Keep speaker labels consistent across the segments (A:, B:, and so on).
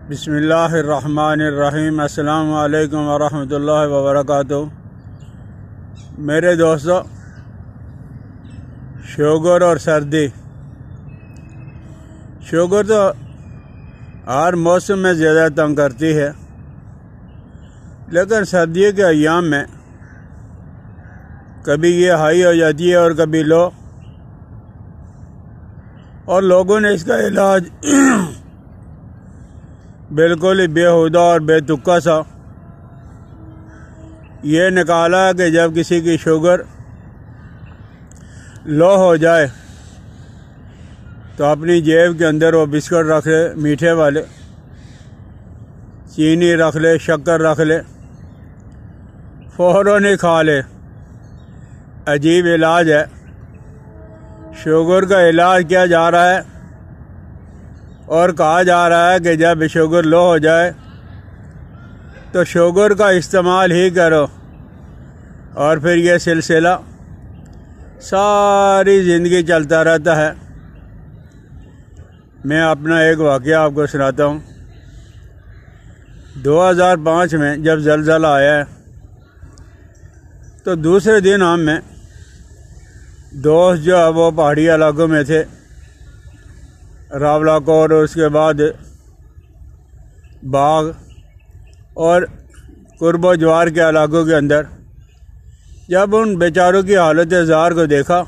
A: بسم اللہ الرحمن الرحیم۔ السلام علیکم ورحمۃ اللہ وبرکاتہ۔ میرے دوستو، شوگر اور سردی، شوگر تو ہر موسم میں زیادہ تنگ کرتی ہے، لیکن سردیوں کے ایام میں کبھی یہ ہائی ہو جاتی ہے اور کبھی لو، اور لوگوں نے اس کا علاج بالکل ہی بیہودہ اور بے تکا سا یہ نکالا کہ جب کسی کی شوگر لو ہو جائے تو اپنی جیب کے اندر وہ بسکٹ رکھ لے، میٹھے والے، چینی رکھ لے، شکر رکھ لے، فوراً ہی کھا لے۔ عجیب علاج ہے۔ شوگر کا علاج کیا جا رہا ہے اور کہا جا رہا ہے کہ جب شوگر لو ہو جائے تو شوگر کا استعمال ہی کرو، اور پھر یہ سلسلہ ساری زندگی چلتا رہتا ہے۔ میں اپنا ایک واقعہ آپ کو سناتا ہوں۔ 2005 میں جب زلزلہ آیا ہے تو دوسرے دن ہم میں دوست جو ہے وہ پہاڑی علاقوں میں تھے، راولہ کوٹ، اور اس کے بعد باغ اور قرب و جوار کے علاقوں کے اندر، جب ان بیچاروں کی حالت زار کو دیکھا،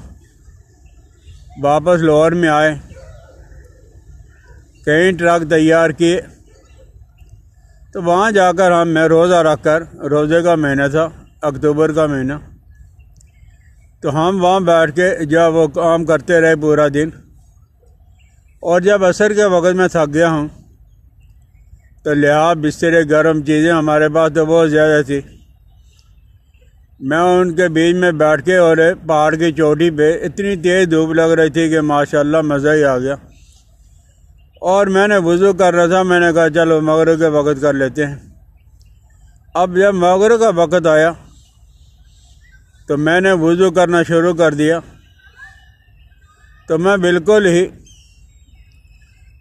A: واپس لاہور میں آئے، کئی ٹرک تیار کیے، تو وہاں جا کر ہم میں روزہ رکھ کر، روزے کا مہینہ تھا، اکتوبر کا مہینہ، تو ہم وہاں بیٹھ کے جب وہ کام کرتے رہے پورا دن، اور جب عصر کے وقت میں تھک گیا ہوں تو لحاظ بسترے، گرم چیزیں ہمارے پاس تو بہت زیادہ تھی، میں ان کے بیچ میں بیٹھ کے، اور پہاڑ کی چوٹی پہ اتنی تیز دھوپ لگ رہی تھی کہ ماشاءاللہ مزہ ہی آ گیا، اور میں نے وضو کر رہا تھا، میں نے کہا چلو مغرب کے وقت کر لیتے ہیں۔ اب جب مغرب کا وقت آیا تو میں نے وضو کرنا شروع کر دیا، تو میں بالکل ہی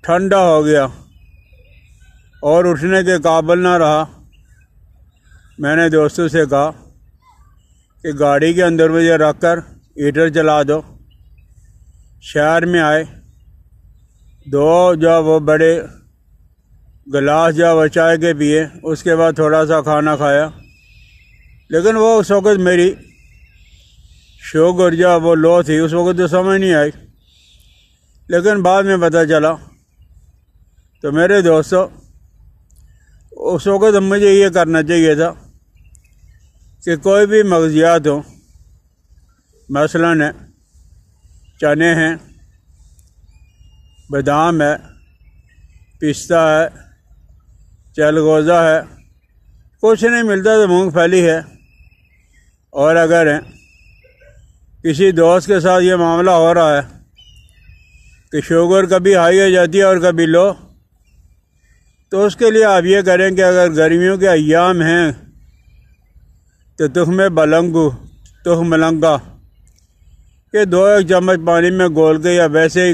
A: ٹھنڈا ہو گیا اور اٹھنے کے قابل نہ رہا۔ میں نے دوستوں سے کہا کہ گاڑی کے اندر مجھے رکھ کر ہیٹر چلا دو۔ شہر میں آئے، دو جو وہ بڑے گلاس جو وہ چائے کے پیے، اس کے بعد تھوڑا سا کھانا کھایا، لیکن وہ اس وقت میری شوگر جو وہ لو تھی، اس وقت تو سمجھ نہیں آئی، لیکن بعد میں پتہ چلا۔ تو میرے دوستو، اس وقت مجھے یہ کرنا چاہیے تھا کہ کوئی بھی مغزیات ہو، مثلاً چنے ہیں، بادام ہے، پستہ ہے، چلغوزہ ہے، کچھ نہیں ملتا تو مونگ پھلی ہے، اور اگر کسی دوست کے ساتھ یہ معاملہ ہو رہا ہے کہ شوگر کبھی ہائی ہو جاتی ہے اور کبھی لو، تو اس کے لیے آپ یہ کریں کہ اگر گرمیوں کے ایام ہیں تو تخم بلنگو، تخم ملنگا کہ 2-1 چمچ پانی میں گول کے یا ویسے ہی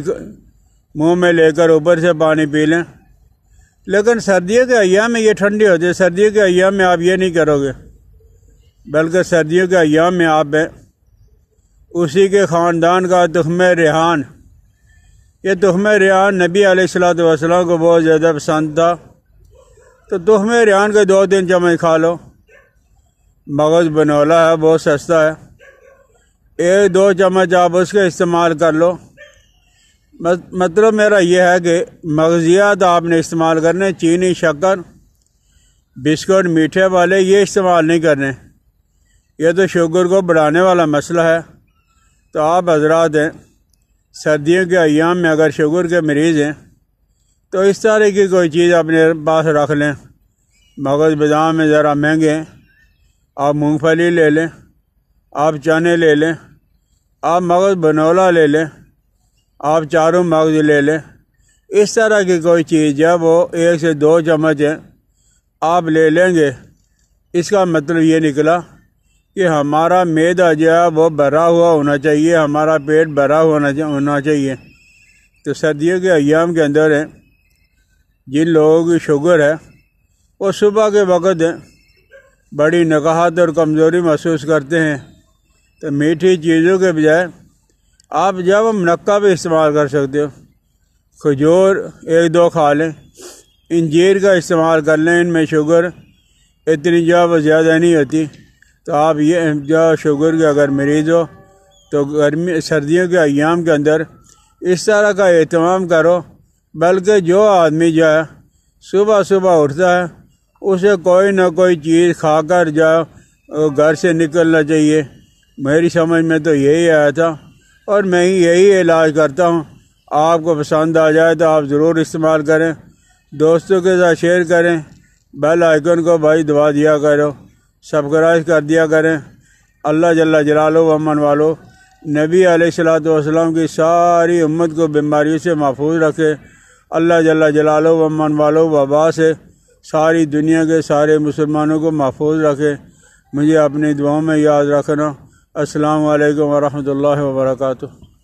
A: منہ میں لے کر اوپر سے پانی پی لیں۔ لیکن سردیوں کے ایام میں یہ ٹھنڈی ہوتی ہے، سردیوں کے ایام میں آپ یہ نہیں کرو گے، بلکہ سردیوں کے ایام میں آپ اسی کے خاندان کا تخم ریحان، یہ تخم ریحان نبی علیہ الصلوۃ والسلام کو بہت زیادہ پسند تھا، تو تخم ریحان کے 2-3 چمچ کھا لو۔ مغز بنولا ہے، بہت سستا ہے، 1-2 چمچ آپ اس کے استعمال کر لو۔ مطلب میرا یہ ہے کہ مغزیات آپ نے استعمال کرنے، چینی، شکر، بسکٹ میٹھے والے یہ استعمال نہیں کرنے، یہ تو شوگر کو بڑھانے والا مسئلہ ہے۔ تو آپ حضرات ہیں، سردیوں کے ایام میں اگر شوگر کے مریض ہیں تو اس طرح کی کوئی چیز اپنے پاس رکھ لیں۔ مغز بادام میں ذرا مہنگے ہیں، آپ مونگ پھلی لے لیں، آپ چنے لے لیں، آپ مغز بنولا لے لیں، آپ چاروں مغز لے لیں، اس طرح کی کوئی چیز جب وہ 1 سے 2 چمچ ہیں آپ لے لیں گے، اس کا مطلب یہ نکلا کہ ہمارا معدہ جو ہے وہ بھرا ہوا ہونا چاہیے، ہمارا پیٹ بھرا ہونا چاہیے۔ تو سردیوں کے ایام کے اندر جن لوگوں کی شوگر ہے وہ صبح کے وقت بڑی نقاہت اور کمزوری محسوس کرتے ہیں، تو میٹھی چیزوں کے بجائے آپ جب منقع بھی استعمال کر سکتے ہو۔ کھجور 1-2 کھا لیں، انجیر کا استعمال کر لیں، ان میں شوگر اتنی جو زیادہ نہیں ہوتی۔ تو آپ یہ جو شوگر کے اگر مریض ہو تو سردیوں کے ایام کے اندر اس طرح کا اہتمام کرو، بلکہ جو آدمی جو ہے صبح صبح اٹھتا ہے اسے کوئی نہ کوئی چیز کھا کر جو گھر سے نکلنا چاہیے۔ میری سمجھ میں تو یہی آیا تھا اور میں یہی علاج کرتا ہوں۔ آپ کو پسند آ جائے تو آپ ضرور استعمال کریں، دوستوں کے ساتھ شیئر کریں، بیل آئیکن کو بھائی دبا دیا کرو، سبسکرائب کر دیا کریں۔ اللہ جل جلالہ و من والو نبی علیہ الصلوۃ والسلام کی ساری امت کو بیماریوں سے محفوظ رکھے۔ اللہ جل جلالہ و من والو وبا سے ساری دنیا کے سارے مسلمانوں کو محفوظ رکھے۔ مجھے اپنی دعاؤں میں یاد رکھنا۔ السلام علیکم ورحمۃ اللہ وبرکاتہ۔